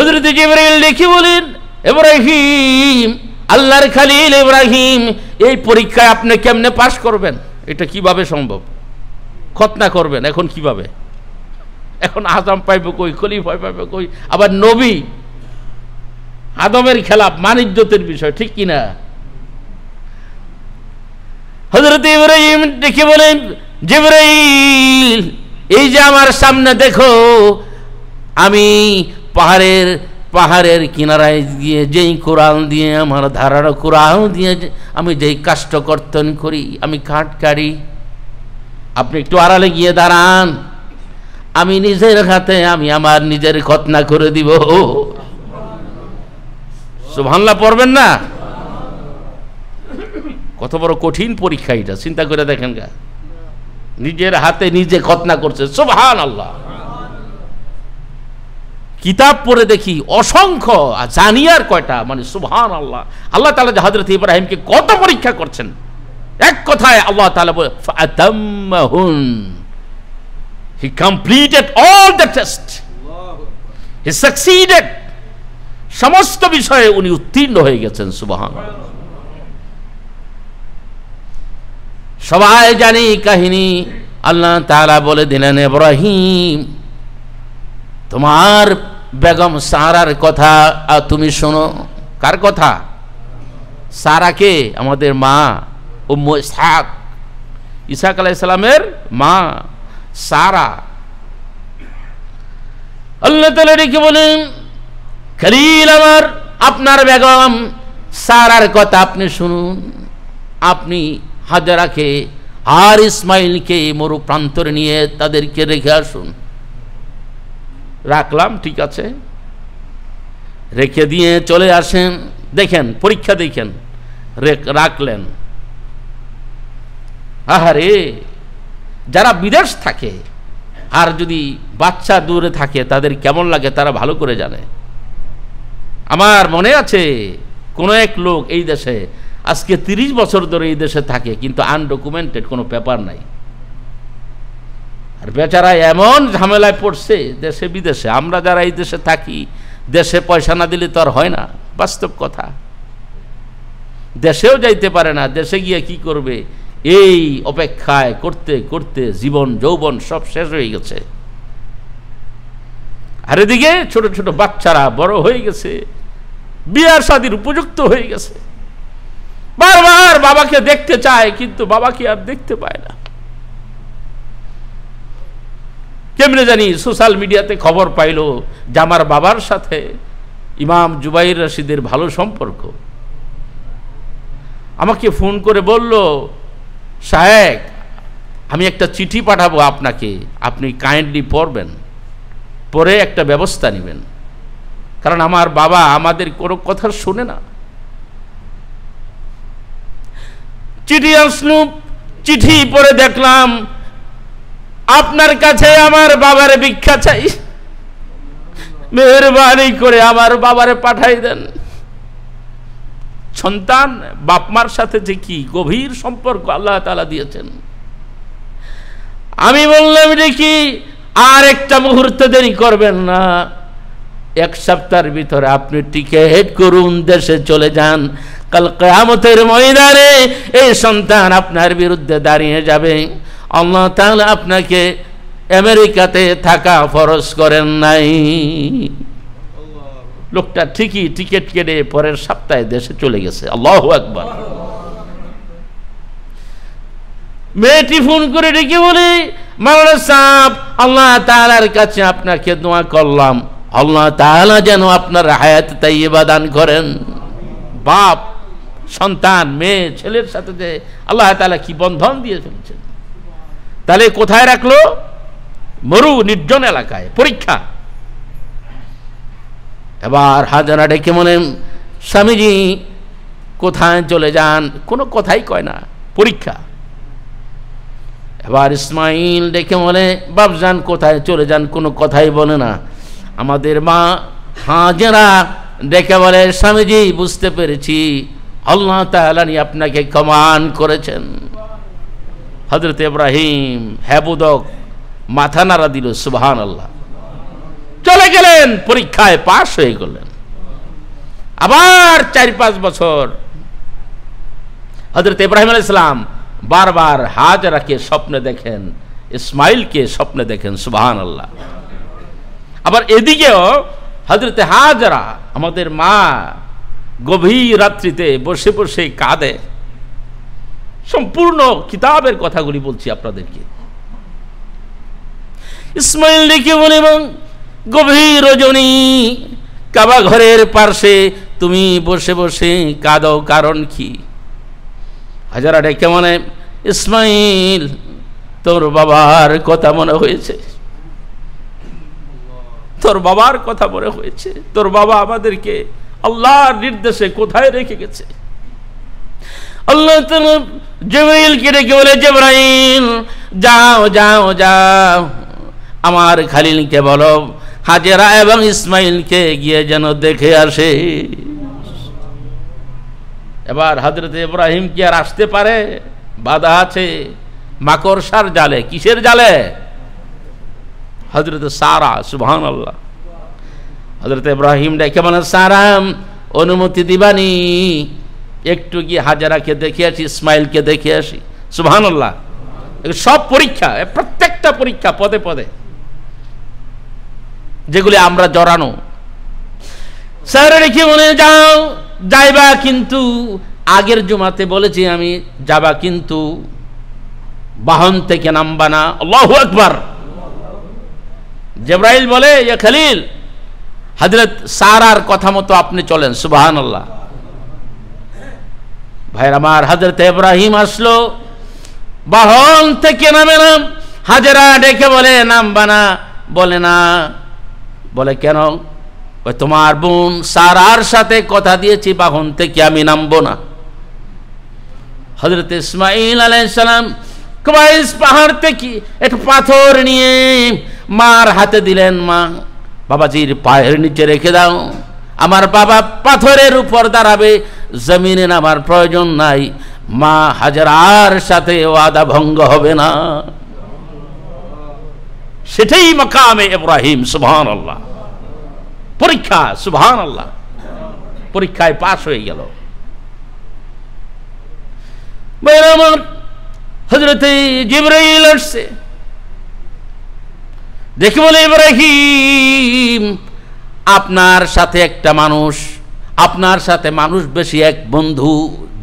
হযরত জিবরাইল ডেকে বলেন, ইব্রাহিম, আল্লাহর খলিল ইব্রাহিম, এই পরীক্ষায় আপনি কেমনে পাশ করবেন? এটা কিভাবে সম্ভব? খতনা করবেন এখন কিভাবে? এখন আজম পাইব কই, খলিফা পাইব কই? আবার নবী, আদমের খেলাফ, মানিজ্যতের বিষয়, ঠিক কিনা? হযরত ইব্রাহিম ডেকে বলেন, জিবরাইল, এই যে আমার সামনে দেখো, আমি পাহাড়ের কিনারায় গিয়ে যেই কোরাল দিয়ে, আমার ধারালো কোরাল দিয়ে আমি যেই কাষ্ঠ কর্তন করি, আমি কাঠ কাটি, আপনি একটু আড়ালে গিয়ে দাঁড়ান, আমি নিজের হাতে আমি আমার নিজের খতনা করে দিব। সুবহানাল্লাহ পড়বেন না? কত বড় কঠিন পরীক্ষা এটা, চিন্তা করে দেখেন গা। নিজের হাতে নিজে খতনা করছে, সুবহানাল্লাহ। কিতাব পড়ে দেখি অসংখ্য, জানি আর কয়টা, মানে সুবহানাল্লাহ। আল্লাহ তাআলা হযরত ইব্রাহিমকে কত পরীক্ষা করছেন, এক কথায় আল্লাহ তাআলা বলে ফাতাম্মাহুন, he completed all the test, he succeeded, সমস্ত বিষয়ে উনি উত্তীর্ণ হয়ে গেছেন, সুবহানাল্লাহ। সবাই জানি কাহিনী, আল্লাহ তাআলা বলে দিলেন, ইব্রাহিম, তোমার বেগম সারার কথা তুমি শোনো। কার কথা? সারাকে, আমাদের মা উম্মু ইসহাক, ইসহাক আলাইহিস সালামের মা সারা। আল্লাহ তাআলা ডেকে বলেন, খলিল আমার, আপনার বেগম সারার কথা আপনি শুনুন। আপনি হাজরাকে আর ইসমাইলকে মরু প্রান্তরে নিয়ে তাদেরকে রেখে আসুন। রাখলাম, ঠিক আছে, রেখে দিয়ে চলে আসেন। দেখেন পরীক্ষা, দেখেন, রাখলেন। আহারে, যারা বিদেশ থাকে আর যদি বাচ্চা দূরে থাকে তাদের কেমন লাগে তারা ভালো করে জানে। আমার মনে আছে কোনো এক লোক এই দেশে আজকে 30 বছর ধরে এই দেশে থাকে, কিন্তু আনডকুমেন্টেড, কোনো পেপার নাই। আর বেচারা এমন ঝামেলায় পড়ছে দেশে বিদেশে। আমরা যারা এই দেশে থাকি, দেশে পয়সা না দিলে তো আর হয় না, বাস্তব কথা। দেশেও যাইতে পারে না, দেশে গিয়ে কি করবে, এই অপেক্ষায় করতে করতে জীবন যৌবন সব শেষ হয়ে গেছে। আর এদিকে ছোট ছোট বাচ্চারা বড় হয়ে গেছে, বিয়ার শাদীর উপযুক্ত হয়ে গেছে, বারবার বাবাকে দেখতে চায়, কিন্তু বাবাকে আর দেখতে পায় না। কেমনে জানি সোশ্যাল মিডিয়াতে খবর পাইল যে আমার বাবার সাথে ইমাম জুবাইর রশিদের ভালো সম্পর্ক। আমাকে ফোন করে বলল, সাহেব, আমি একটা চিঠি পাঠাবো আপনাকে, আপনি কাইন্ডলি পড়বেন, পরে একটা ব্যবস্থা নেবেন, কারণ আমার বাবা আমাদের কোনো কথা শোনে না। চিঠি আসলো, চিঠি পড়ে দেখলাম, আপনার কাছে আমার বাবার ভিক্ষা চাই, মেহেরবানি করে আমার বাবারে পাঠাই দেন। সন্তান বাপমার সাথে যে কি গভীর সম্পর্ক আল্লাহ তাআলা দিয়েছেন। আমি বললাম, দেখি আর একটা মুহূর্ত দেরি করবেন না, 1 সপ্তাহের ভিতরে আপনি টিকেট করুন, দেশে চলে যান। কাল কিয়ামতের ময়দানে এই সন্তান আপনার বিরুদ্ধে দাঁড়িয়ে যাবে। আল্লাহ তাআলা আপনাকে আমেরিকাতে থাকা ফরজ করেন নাই। লোকটা ঠিকই টিকিট কেটে পরের সপ্তাহে দেশে চলে গেছে। আল্লাহু আকবার। মেয়েটি ফোন করে ডেকে বলে, মাওলানা সাহেব, আল্লাহ তাআলার কাছে আপনাকে দোয়া করলাম, আল্লাহ তাআলা যেন আপনার হায়াত তাইয়্যিবা দান করেন। বাপ, সন্তান, মেয়ে, ছেলের সাথে যে আল্লাহ তাআলা কি বন্ধন দিয়ে ফেলেছেন। তাহলে কোথায় রাখলো? মরু নির্জন এলাকায়, পরীক্ষা। এবার হাজারা ডেকে মনে, স্বামীজি কোথায় চলে যান? কোনো কথাই কয় না, পরীক্ষা। এবার ইসমাইল ডেকে বলে, বাপজান কোথায় চলে যান? কোনো কথাই বলে না। আমাদের মা হাজেরা ডেকে বলে, স্বামীজি বুঝতে পেরেছি, আল্লাহ তাআলা আপনাকে কমান করেছেন। হযরত ইব্রাহিম হ্যাবুদক মাথা নাড়া দিল, সুবহানাল্লাহ। চলে গেলেন, পরীক্ষায় পাশ হয়ে গেলেন। আবার 4-5 বছর হযরত ইব্রাহিম আলাইহিস সালাম বারবার হাজরাকে স্বপ্নে দেখেন, ইসমাইলকে স্বপ্নে দেখেন। সুবহানাল্লাহ। আবার এদিকেও হযরত হাজরা আমাদের মা গভীর রাত্রিতে বসে বসে কাঁদে। সম্পূর্ণ কিতাবের কথাগুলি বলছি আপনাদেরকে। ইসমাইল ডেকে বলে, এবং গভীর রজনী কাবা ঘরের পার্শ্বে তুমি বসে বসে কাঁদো, কারণ কি? হাজারা ডেকে মনে, ইসমাইল তোর বাবার কথা মনে হয়েছে, তোর বাবার কথা মনে হয়েছে। তোর বাবা আমাদেরকে আল্লাহর নির্দেশে কোথায় রেখে গেছে। আল্লাহ তাআলা জিবরাইলকে ডেকে বলে, জিবরাইল যাও যাও যাও, আমার খালিলকে বলো হাজেরা এবং ইসমাইলকে গিয়ে যেন দেখে আসে। এবার হযরত ইব্রাহিম কি আর আসতে পারে? বাধা আছে মাকড়সার জালে। কিসের জালে? হযরত সারা। সুবহানাল্লাহ। হযরত ইব্রাহিম ডেকে বলেন, সারা অনুমতি দিবানি, একটু গিয়ে হাজেরাকে দেখে আসি, ইসমাইলকে দেখে আসি। সুবহানাল্লাহ। সব পরীক্ষা, প্রত্যেকটা পরীক্ষা পদে পদে যেগুলি আমরা জড়ানো। স্যার রেখে বলে, যাও, যাইবা কিন্তু আগের জুমাতে বলেছি আমি, যাবা কিন্তু বাহন থেকে নামবা না। আল্লাহু আকবার। জিবরাইল বলে, ইয়া খলিল, হযরত সারার কথা মতো আপনি চলেন। সুবহানাল্লাহ। ভাইরা আমার, হযরত ইব্রাহিম আসলো, বাহন থেকে নামে না। হাজেরা ডেকে বলে, নামবা না। বলে না। বলে কেন? ওই তোমার বোন সারার সাথে কথা দিয়েছি, বাহন থেকে আমি নামবো না। হযরত ইসমাইল আলাইহিস সালাম কুবাইস পাহাড় থেকে একটা পাথর নিয়ে মার হাতে দিলেন। মা, বাবাজির পায়ের নিচে রেখে দাও, আমার বাবা পাথরের উপর দাঁড়াবে, জমিনে নামার প্রয়োজন নাই। মা হাজরার সাথে ওয়াদা ভঙ্গ হবে না। সেটাই মাকামে ইব্রাহিম। সুবহানাল্লাহ। পরীক্ষা। সুবহানাল্লাহ। পরীক্ষায় পাশ হয়ে গেল। আমার হযরত জিবরাইল আসছে, দেখে বলে, ইব্রাহিম আপনার সাথে একটা মানুষ, আপনার সাথে মানুষ বেশি এক বন্ধু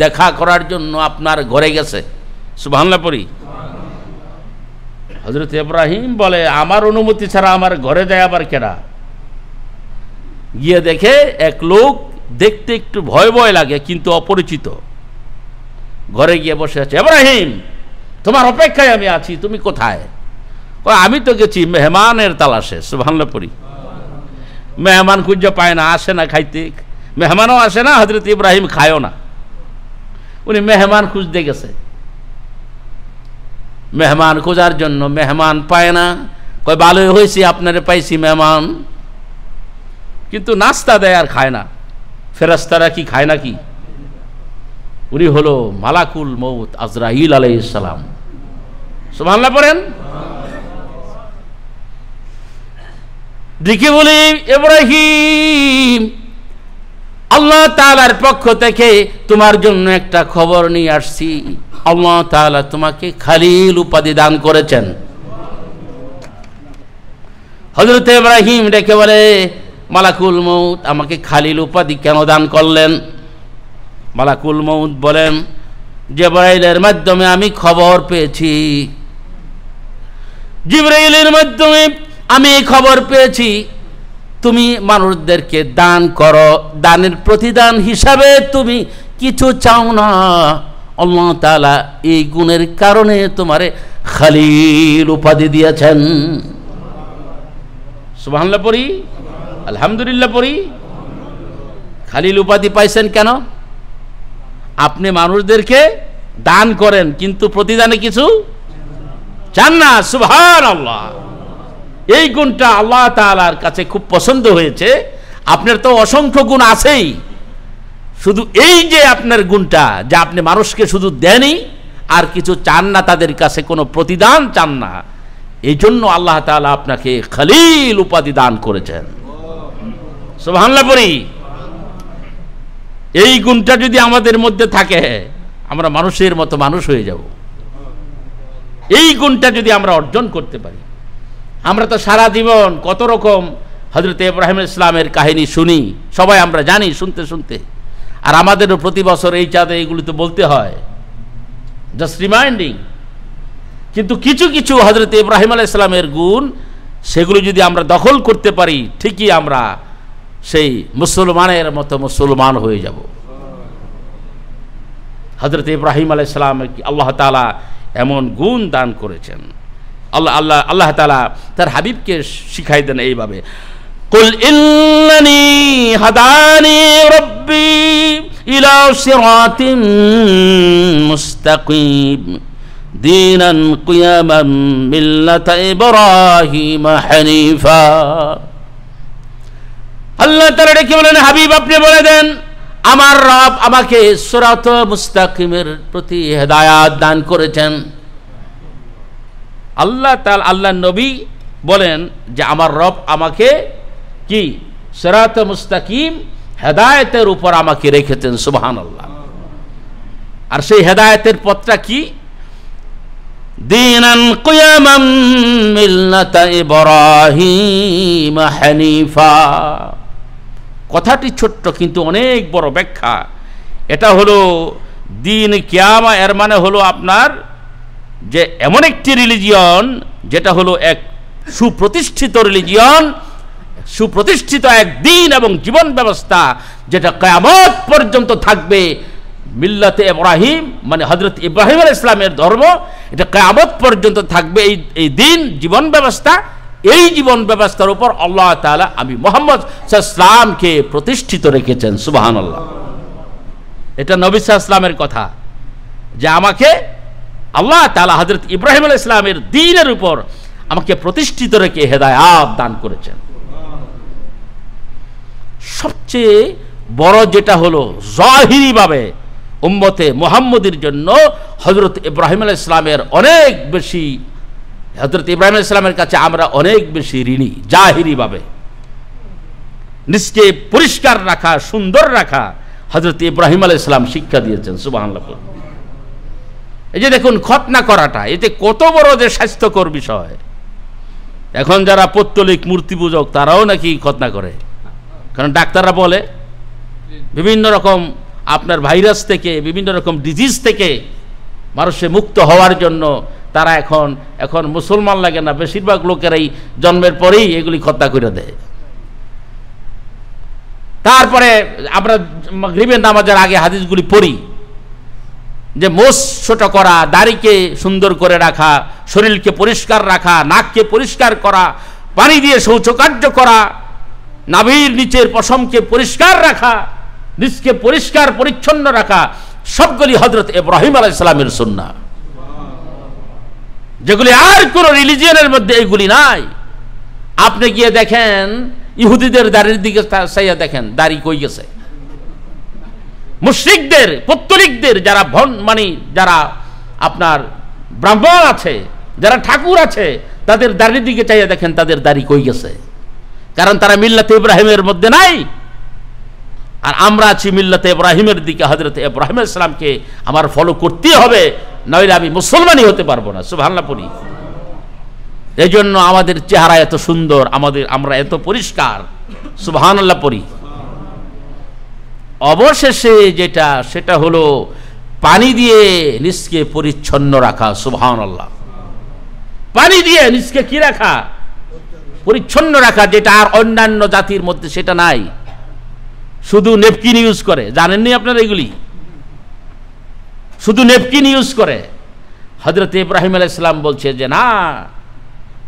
দেখা করার জন্য আপনার ঘরে গেছে। সুবহানাল্লাহ পড়ি। হযরত ইব্রাহিম বলে, আমার অনুমতি ছাড়া আমার ঘরে যায় আবার কেডা? গিয়ে দেখে এক লোক, দেখতে একটু ভয় ভয় লাগে কিন্তু অপরিচিত, ঘরে গিয়ে বসে আছে। ইব্রাহিম, তোমার অপেক্ষায় আমি আছি, তুমি কোথায়? আমি তো গেছি মেহমানের তালাশে। সুবহানাল্লাহ পড়ি। মেহমান খুঁজে পায় না, আসে না খাইতে, মেহমানও আসে না, হযরত ইব্রাহিম খায়ও না। উনি মেহমান খুঁজতে গেছে, মেহমান খোঁজার জন্য। মেহমান পায় না, কয় ভালোই হয়েছে আপনারে পাইছি মেহমান, কিন্তু নাস্তা দেয় আর খায় না। ফেরেশতারা কি খায় নাকি? উনি হলো মালাকুল মউত আজরাইল আলাইহিস সালাম। সুবহানাল্লাহ পড়েন। দেখে বলি, ইব্রাহিম আল্লাহ তাআলার পক্ষ থেকে তোমার জন্য একটা খবর নিয়ে আসছি। আল্লাহ তাআলা তোমাকে খালিল উপাধি দান করেছেন। হযরত ইব্রাহিম ডেকে বলে, মালাকুল মউত আমাকে খালিল উপাধি কেন দান করলেন? মালাকুল মউত বলেন, জিবরাইলের মাধ্যমে আমি খবর পেয়েছি, জিবরাইলের মাধ্যমে আমি খবর পেয়েছি তুমি মানুষদেরকে দান করো, দানের প্রতিদান হিসাবে তুমি কিছু চাও না। আল্লাহ তাআলা এই গুণের কারণে তোমারে খালিল উপাধি দিয়েছেন। সুবহানাল্লাহ পড়ি, আলহামদুলিল্লাহ পড়ি। খালিল উপাধি পাইছেন কেন? আপনি মানুষদেরকে দান করেন কিন্তু প্রতিদানে কিছু চান না। সুবহানাল্লাহ। এই গুণটা আল্লাহ তাআলার কাছে খুব পছন্দ হয়েছে। আপনার তো অসংখ্য গুণ আছেই, শুধু এই যে আপনার গুণটা, যা আপনি মানুষকে শুধু দেনই আর কিছু চান না, তাদের কাছে কোনো প্রতিদান চান না, এই জন্য আল্লাহ তাআলা আপনাকে খলিল উপাধি দান করেছেন। সুবহানাল্লাহ পড়ি। এই গুণটা যদি আমাদের মধ্যে থাকে আমরা মানুষের মতো মানুষ হয়ে যাব। এই গুণটা যদি আমরা অর্জন করতে পারি, আমরা তো সারা জীবন কত রকম হযরত ইব্রাহিম ইসলামের কাহিনী শুনি, সবাই আমরা জানি শুনতে শুনতে, আর আমাদেরও প্রতি বছর এই চাঁদে এইগুলি তো বলতে হয়, জাস্ট রিমাইন্ডিং। কিন্তু কিছু কিছু হযরত ইব্রাহিম আলাইহিস সালামের গুণ, সেগুলো যদি আমরা দখল করতে পারি, ঠিকই আমরা সেই মুসলমানের মতো মুসলমান হয়ে যাব। হযরত ইব্রাহিম আলাইহিস সালাম আল্লাহ তাআলা এমন গুণ দান করেছেন। আল্লাহ তাআলা তার হাবিবকে শিখাই দেন এইভাবে, কুল ইন্নানি হাদানি রাব্বি ইলা সিরাতিন মুস্তাকিম দীনান কিয়ামান মিল্লাতা ইব্রাহিম হানিফা। আল্লাহ তাআলা ডেকে বলেন, হাবিব আপনি বলে দেন আমার রব আমাকে সিরাত মুস্তাকিমের প্রতি হেদায়াত দান করেছেন। আল্লাহ নবী বলেন যে আমার রব আমাকে কি সিরাত মুস্তাকিম হেদায়েতের উপর আমাকে রেখেছেন। সুবহানাল্লাহ। আর সেই হেদায়েতের পথটা কি? দীনান কিয়ামান মিল্লাতা ইব্রাহিম হানিফা। কথাটি ছোট্ট কিন্তু অনেক বড় ব্যাখ্যা। এটা হলো দিন কিয়ামা, এর মানে হলো আপনার যে এমন একটি রিলিজিয়ন যেটা হলো এক সুপ্রতিষ্ঠিত রিলিজিয়ন, সুপ্রতিষ্ঠিত এক দিন এবং জীবন ব্যবস্থা যেটা কিয়ামত পর্যন্ত থাকবে। মিল্লাতে ইব্রাহিম মানে হযরত ইব্রাহিম আলাইহিস সালামের ধর্ম, এটা কিয়ামত পর্যন্ত থাকবে। এই দিন জীবন ব্যবস্থা, এই জীবন ব্যবস্থার উপর আল্লাহ তাআলা আমি মুহাম্মদ সাল্লাল্লাহু আলাইহি ওয়াসাল্লামকে প্রতিষ্ঠিত রেখেছেন। সুবহানাল্লাহ। এটা নবী সাল্লাল্লাহু আলাইহি ওয়াসাল্লামের কথা যে আমাকে আল্লাহ তাআলা হযরত ইব্রাহিম আলাইহিস সালামের দ্বীনের উপর আমাকে প্রতিষ্ঠিত রেখে হেদায়েত দান করেছেন। সবচেয়ে বড় যেটা হলো জাহিরিভাবে উম্মতে মুহাম্মদীর জন্য হযরত ইব্রাহিম আলাইহিস সালামের অনেক বেশি, হযরত ইব্রাহিম আলাইহিস সালামের কাছে আমরা অনেক বেশি ঋণী। জাহিরিভাবে নিজকে পরিষ্কার রাখা, সুন্দর রাখা হযরত ইব্রাহিম আলাইহিস সালাম শিক্ষা দিয়েছেন। সুবহানাল্লাহ। এই যে দেখুন খতনা করাটা, এতে কত বড় যে স্বাস্থ্যকর বিষয়। এখন যারা পৌত্তলিক মূর্তি পূজক তারাও নাকি খতনা করে, কারণ ডাক্তাররা বলে বিভিন্ন রকম আপনার ভাইরাস থেকে, বিভিন্ন রকম ডিজিজ থেকে মানুষে মুক্ত হওয়ার জন্য তারা এখন মুসলমান লাগে না, বেশিরভাগ লোকেরাই জন্মের পরেই এগুলি খতনা করে দেয়। তারপরে আমরা মাগরিবের নামাজের আগে হাদিসগুলি পড়ি যে মোষ ছোট করা, দাড়িকে সুন্দর করে রাখা, শরীরকে পরিষ্কার রাখা, নাককে পরিষ্কার করা, পানি দিয়ে শৌচকার্য করা, নাভির নিচের পশমকে পরিষ্কার রাখা, নিজকে পরিষ্কার পরিচ্ছন্ন রাখা, সবগুলি হযরত ইব্রাহিম আলাইহিস সালামের সুন্নাহ, যেগুলি আর কোন রিলিজিয়নের মধ্যে এইগুলি নাই। আপনি গিয়ে দেখেন ইহুদিদের দাড়ির দিকে চাইয়া দেখেন, দাড়ি কই গেছে। মুশরিকদের, পৌত্তলিকদের যারা যারা আপনার ব্রাহ্মণ আছে, যারা ঠাকুর আছে, তাদের দাড়ির দিকে চাইয়া দেখেন তাদের দাড়ি কই গেছে, কারণ তারা মিল্লাতে ইব্রাহিমের মধ্যে নাই। আর আমরা আছি মিল্লাতে ইব্রাহিমের দিকে। হযরত ইব্রাহিম আলাইহিস সালামকে আমার ফলো করতেই হবে, নইলে আমি মুসলমানই হতে পারবো না। সুবহানাল্লাহ পড়ি। এই জন্য আমাদের চেহারা এত সুন্দর, আমরা এত পরিষ্কার। সুবহানাল্লাহ পড়ি। অবশেষে সেটা হলো পানি দিয়ে নিজকে পরিচ্ছন্ন রাখা। সুবহানাল্লাহ। পানি দিয়ে নিজকে কি রাখা? পরিচ্ছন্ন রাখা, যেটা আর অন্যান্য জাতির মধ্যে সেটা নাই। শুধু নেপকিন ইউজ করে, জানেননি আপনারা এগুলি? শুধু নেপকিন ইউজ করে। হযরত ইব্রাহিম আলাইহিস সালাম বলছে যে না,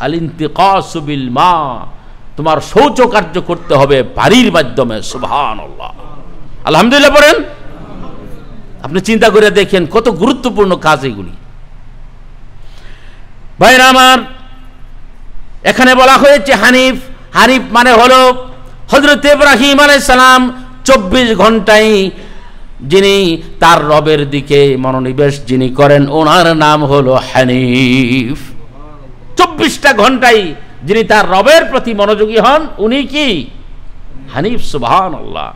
আল ইনতিকাসু বিল মা, তোমার শৌচ কার্য করতে হবে পানির মাধ্যমে। সুবহানাল্লাহ। আলহামদুলিল্লাহ পড়েন। আপনি চিন্তা করে দেখেন কত গুরুত্বপূর্ণ কাজ এগুলি। ভাইরা আমার, এখানে বলা হয়েছে হানিফ। হানিফ মানে হলো হযরত ইব্রাহিম আলাইহিস সালাম 24 ঘন্টায় যিনি তার রবের দিকে মনোনিবেশ যিনি করেন, ওনার নাম হলো হানিফ। 24টা ঘন্টাই যিনি তার রবের প্রতি মনোযোগী হন উনি কি হানিফ। সুবহানাল্লাহ।